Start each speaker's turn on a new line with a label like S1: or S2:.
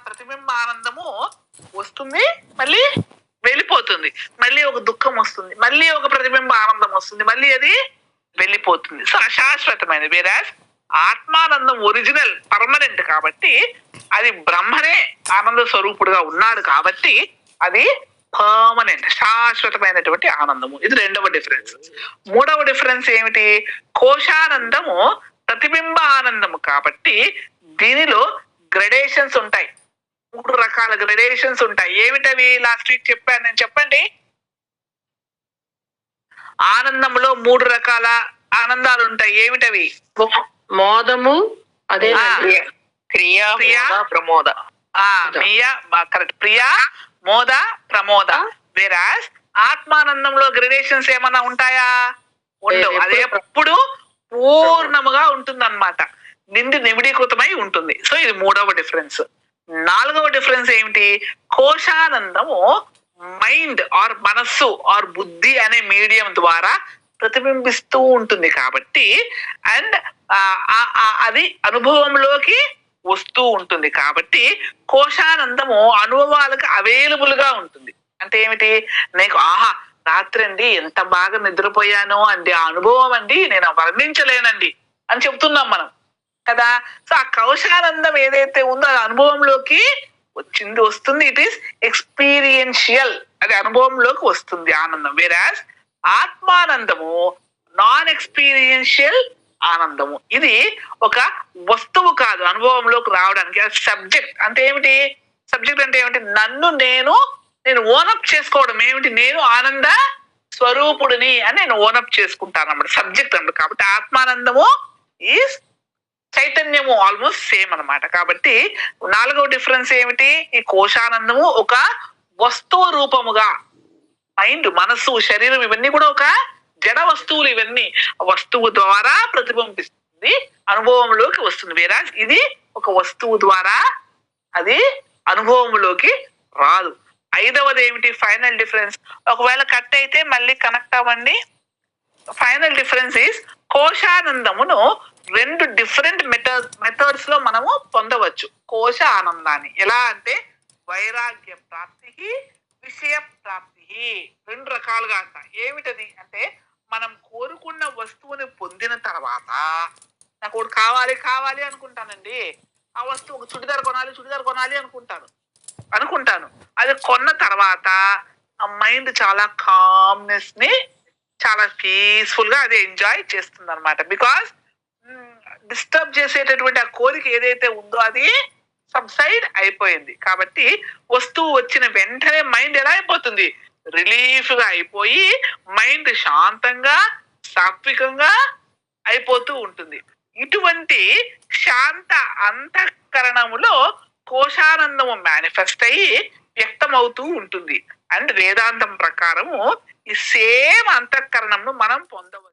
S1: ప్రతిబింబ ఆనందము వస్తుంది, మళ్ళీ వెళ్ళిపోతుంది, మళ్ళీ ఒక దుఃఖం వస్తుంది, మళ్ళీ ఒక ప్రతిబింబ ఆనందం వస్తుంది, మళ్ళీ అది వెళ్ళిపోతుంది. సో అశాశ్వతమైనది. వేరాజ్ ఆత్మానందం ఒరిజినల్ పర్మనెంట్ కాబట్టి, అది బ్రహ్మనే ఆనంద స్వరూపుడుగా ఉన్నాడు కాబట్టి అది పర్మనెంట్ శాశ్వతమైనటువంటి ఆనందము. ఇది రెండవ డిఫరెన్స్. మూడవ డిఫరెన్స్ ఏమిటి? కోశానందము ప్రతిబింబ ఆనందము కాబట్టి దీనిలో గ్రెడేషన్స్ ఉంటాయి. 3 రకాల గ్రెడేషన్స్ ఉంటాయి. ఏమిటవి? లాస్ట్ వీక్ చెప్పాను నేను, చెప్పండి. ఆనందంలో 3 రకాల ఆనందాలు ఉంటాయి. ఏమిటవి?
S2: మోదము, అదే
S3: క్రియా, ప్రమోద.
S1: కరెక్ట్. ప్రియా, మోద, ప్రమోద. వేరాజ్ ఆత్మానందంలో గ్రెడేషన్స్ ఏమన్నా ఉంటాయా? ఉండవు. అది ఎప్పుడు పూర్ణముగా ఉంటుందన్నమాట, నిమిడీకృతమై ఉంటుంది. సో ఇది మూడవ డిఫరెన్స్. నాలుగవ డిఫరెన్స్ ఏమిటి? కోశానందము మైండ్ ఆర్ మనస్సు ఆర్ బుద్ధి అనే మీడియం ద్వారా ప్రతిబింబిస్తూ ఉంటుంది కాబట్టి, అండ్ అది అనుభవంలోకి వస్తూ ఉంటుంది కాబట్టి కోశానందము అనుభవాలకు అవైలబుల్ గా ఉంటుంది. అంటే ఏమిటి? నీకు రాత్రి అండి ఎంత బాగా నిద్రపోయానో అండి, ఆ అనుభవం అండి నేను వర్ణించలేనండి అని చెప్తున్నాం మనం కదా. సో ఆ కోశానందం ఏదైతే ఉందో అది అనుభవంలోకి వస్తుంది. ఇట్ ఈస్ ఎక్స్పీరియన్షియల్, అది అనుభవంలోకి వస్తుంది ఆనందం. వేరాజ్ ఆత్మానందము నాన్ ఎక్స్పీరియన్షియల్ ఆనందము. ఇది ఒక వస్తువు కాదు అనుభవంలోకి రావడానికి, అది సబ్జెక్ట్. అంటే ఏమిటి? సబ్జెక్ట్ అంటే ఏమిటి? నన్ను నేను ఓనప్ చేసుకోవడం. ఏమిటి? నేను ఆనంద స్వరూపుడిని అని నేను ఓనప్ చేసుకుంటాను అన్నమాట, సబ్జెక్ట్ అన్నమాట. కాబట్టి ఆత్మానందము ఈజ్ చైతన్యము ఆల్మోస్ట్ సేమ్ అన్నమాట. కాబట్టి నాలుగవ డిఫరెన్స్ ఏమిటి? ఈ కోశానందము ఒక వస్తువు రూపముగా, మైండ్, మనస్సు, శరీరం ఇవన్నీ కూడా ఒక జడ వస్తువులు. ఇవన్నీ వస్తువు ద్వారా ప్రతిబింబిస్తుంది, అనుభవంలోకి వస్తుంది. వేరాజ్ ఇది ఒక వస్తువు ద్వారా అది అనుభవంలోకి రాదు. ఐదవది ఏమిటి? Final difference. ఒకవేళ కట్ అయితే మళ్ళీ కనెక్ట్ అవ్వండి. ఫైనల్ డిఫరెన్స్ ఈస్ కోశానందమును 2 డిఫరెంట్ మెథడ్స్ లో మనము పొందవచ్చు కోశ ఆనందాన్ని. ఎలా అంటే వైరాగ్య ప్రాప్తి, విషయ ప్రాప్తి, 2 రకాలుగా అంట. ఏమిటది అంటే మనం కోరుకున్న వస్తువుని పొందిన తర్వాత, నాకు ఒకటి కావాలి అనుకుంటానండి, ఆ వస్తువు ఒక చుడిదార్ కొనాలి అనుకుంటాను. అది కొన్న తర్వాత ఆ మైండ్ చాలా కామ్నెస్ ని, చాలా పీస్ఫుల్ గా అది ఎంజాయ్ చేస్తుంది అనమాట. బికాస్ డిస్టర్బ్ చేసేటటువంటి ఆ కోరిక ఏదైతే ఉందో అది సబ్సైడ్ అయిపోయింది. కాబట్టి వస్తువు వచ్చిన వెంటనే మైండ్ ఎలా అయిపోతుంది? రిలీఫ్ గా అయిపోయి మైండ్ శాంతంగా, సాత్వికంగా అయిపోతూ ఉంటుంది. ఇటువంటి శాంత అంతఃకరణములో కోశానందము మేనిఫెస్ట్ అయ్యి వ్యక్తమవుతూ ఉంటుంది. అండ్ వేదాంతం ప్రకారము ఈ సేమ్ అంతఃకరణంను మనం పొందవచ్చు.